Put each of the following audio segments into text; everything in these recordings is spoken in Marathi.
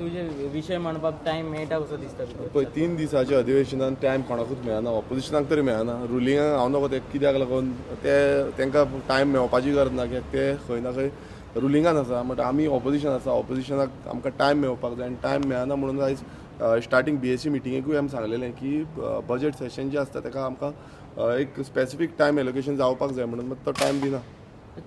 तुझे विषय म्हणपाक टायम मेळटा कसो दिसता तुका? पळय 3 दिसाच्या अधिवेशनान टायम कोणाकूच मेळना, ऑपोजिशनाक तरी मेळना. रुलिंगाक हांव नकळो ते कित्याक लागून तांकां टायम मेळपाची गरज ना, कित्याक ते खंय ना खंय रुलिंगान आसा. बट आमी ऑपोजिशन आसा, ऑपोजिशनाक आमकां टायम मेळपाक जाय आनी टायम मेळना म्हणून आयज स्टार्टींग BSc मिटिंगेकूय आमी सांगलेलें की बजेट सेशन जें आसता ताका आमकां एक स्पेसिफीक टायम एलोकेशन जावपाक जाय म्हणून तो टायम दिना.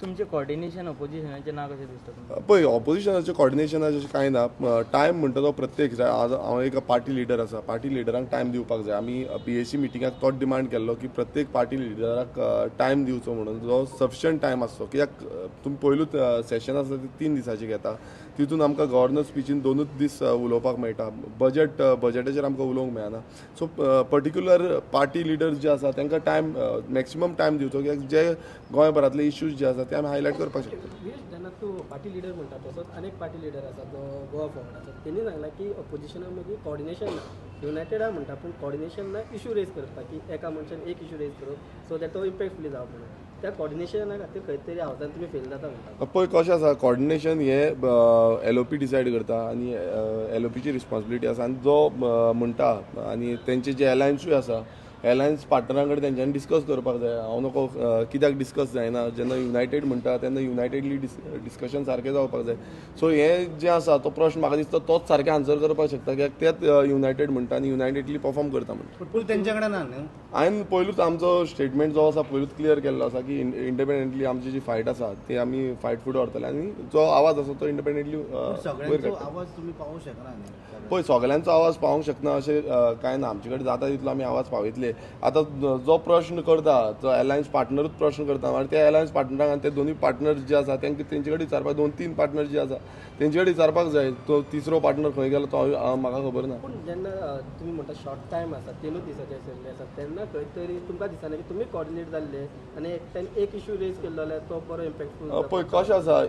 तुमचे कॉर्डिनेशन ऑपोजिशनाचे ना कशें दिसता तुमकां? पळय ऑपोजिशनाचें कॉर्डिनेशनाचें अशें कांय ना. टायम म्हणटा तो प्रत्येक हांव एक पार्टी लिडर आसा, पार्टी लिडरांक टायम दिवपाक जाय. आमी BSc मिटिंगाक तोच डिमांड केल्लो की प्रत्येक पार्टी लिडराक टायम दिवचो म्हणून, जो सफिशियंट टायम आसचो. कित्याक तुमी पयलूच सेशन आसा ते 3 दिसाचें घेता, तितून आमकां गव्हर्नर स्पिचीन 2च दीस उलोवपाक मेळटा. बजेटाचेर आमकां उलोवंक मेळना. सो पर्टिक्युलर पार्टी लिडर्स जे आसा तांकां टायम मॅक्सिमम टायम दिवचो, कित्याक जे गोंयभरांतले इश्यूज जे आसा ते आमी हायलायट करपाक शकता. जेन्ना तूं पार्टी लिडर म्हणटा तसोच अनेक पार्टी लिडर आसा जो गोवा फॉर्वर्ड आसा, तेणी सांगला की ऑपोजिशनाक मागीर कॉर्डिनेशन ना. युनायटेडा म्हणटा पूण कॉर्डिनेशन ना, इशू रेज करता की एका मनशान एक इशू रेज करप सो दॅट तो इम्पॅक्टफुली जावप म्हणून. त्या कॉर्डिनेशना खातीर खंय तरी हावजान तुमी फेल जाता म्हणटा. पळय कशें आसा, कॉर्डिनेशन हे LOP डिसायड करता आनी LOPची रिस्पॉन्सिबिलिटी आसा. आनी जो म्हणटा आनी तेंचे जे अलायन्सूय आसा, अलायन्स पार्टनरां कडेन तेंच्यांनी डिस्कस करपाक जाय. हांव नको कित्याक डिस्कस जायना, जेन्ना युनायटेड म्हणटा तेन्ना युनायटेडली डिस्कशन सारकें जावपाक जाय. सो हें जें आसा तो प्रश्न म्हाका दिसता तोच सारकें आन्सर करपाक शकता, कित्याक तेच युनायटेड म्हणटा आनी युनायटेडली परफॉर्म करता म्हणटा. पूण तेंच्या कडेन ना न्हू. हांवें पयलूच आमचो स्टेटमेंट जो आसा पयलूच क्लियर केल्लो आसा की इंडिपेंडंटली आमची जी फायट आसा ती आमी फायट फुडें व्हरतले आनी जो आवाज आसा तो इंडिपेंडंटली वयर सगळ्यांचो काडटले. आवाज तुम्ही पावू शकना न्ही. पळय सगळ्यांचो आवाज पावूंक शकना अशें कांय ना. आमचे कडेन जाता तितलो आमी आवाज पावयतले. आतां जो प्रश्न करता, जो अलायन्स पार्टनरूच प्रश्न करता, मागीर त्या अलायन्स पार्टनराक आनी ते दोनूय पार्टनर्स जे आसा तेंचे कडेन विचारपाक, 2-3 पार्टनर्स जे आसा तेंचे कडेन विचारपाक जाय. तो तिसरो पार्टनर खंय गेलो तो म्हाका खबर ना. पूण जेन्ना तुमी म्हणटा शॉर्ट टायम आसा, 3 दिसाचे आशिल्ले आसा, तेन्ना खंय तरी तुमकां दिसना की तुमी कॉर्डिनेट जाल्ले आनी एकट्यान एक इशू रेज केल्लो जाल्यार तो बरो इम्पॅक्टफूल. पळय कशें आसा,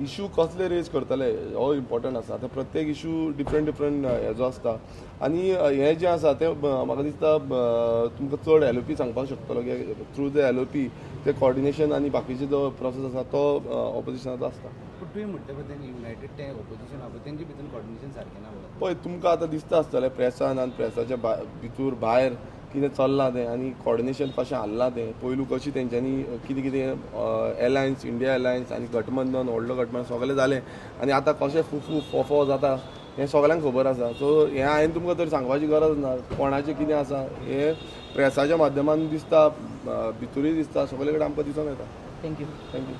इशू कसले रेज करतले हो इम्पॉर्टंट आसा. आतां प्रत्येक इशू डिफरंट हेजो आसता आनी हें जें आसा तें म्हाका दिसता तुमकां चड LOP सांगपाक शकतलो, की थ्रू द LOP ते कॉर्डिनेशन आनी बाकीचे जो प्रोसेस आसा तो ऑपोजिशनाचो आसता. पूण तुवें म्हणटा पळय तें युनायटेड ते ऑपोजिशन आहा पळय तेंचे भितर कॉर्डिनेशन सारकें ना म्हणून. पळय तुमकां आतां दिसता आसतलें प्रेसान आनी प्रेसाच्या भितर भायर कितें चल्लां तें आनी कॉर्डिनेशन कशें हाल्लां तें. पयलू कशी तेंच्यांनी कितें कितें अलायन्स, इंडिया अलायन्स आनी गठबंधन, व्हडलो गठबंधन सगळें जालें आनी आतां कशें फुफू फोफो जाता हें सगळ्यांक खबर आसा. सो हें हांवें तुमकां तरी सांगपाची गरज ना. कोणाचें कितें आसा हें प्रेसाच्या माध्यमान दिसता, भितरूय दिसता, सगळे कडेन आमकां दिसून येता. थँक्यू. थँक्यू.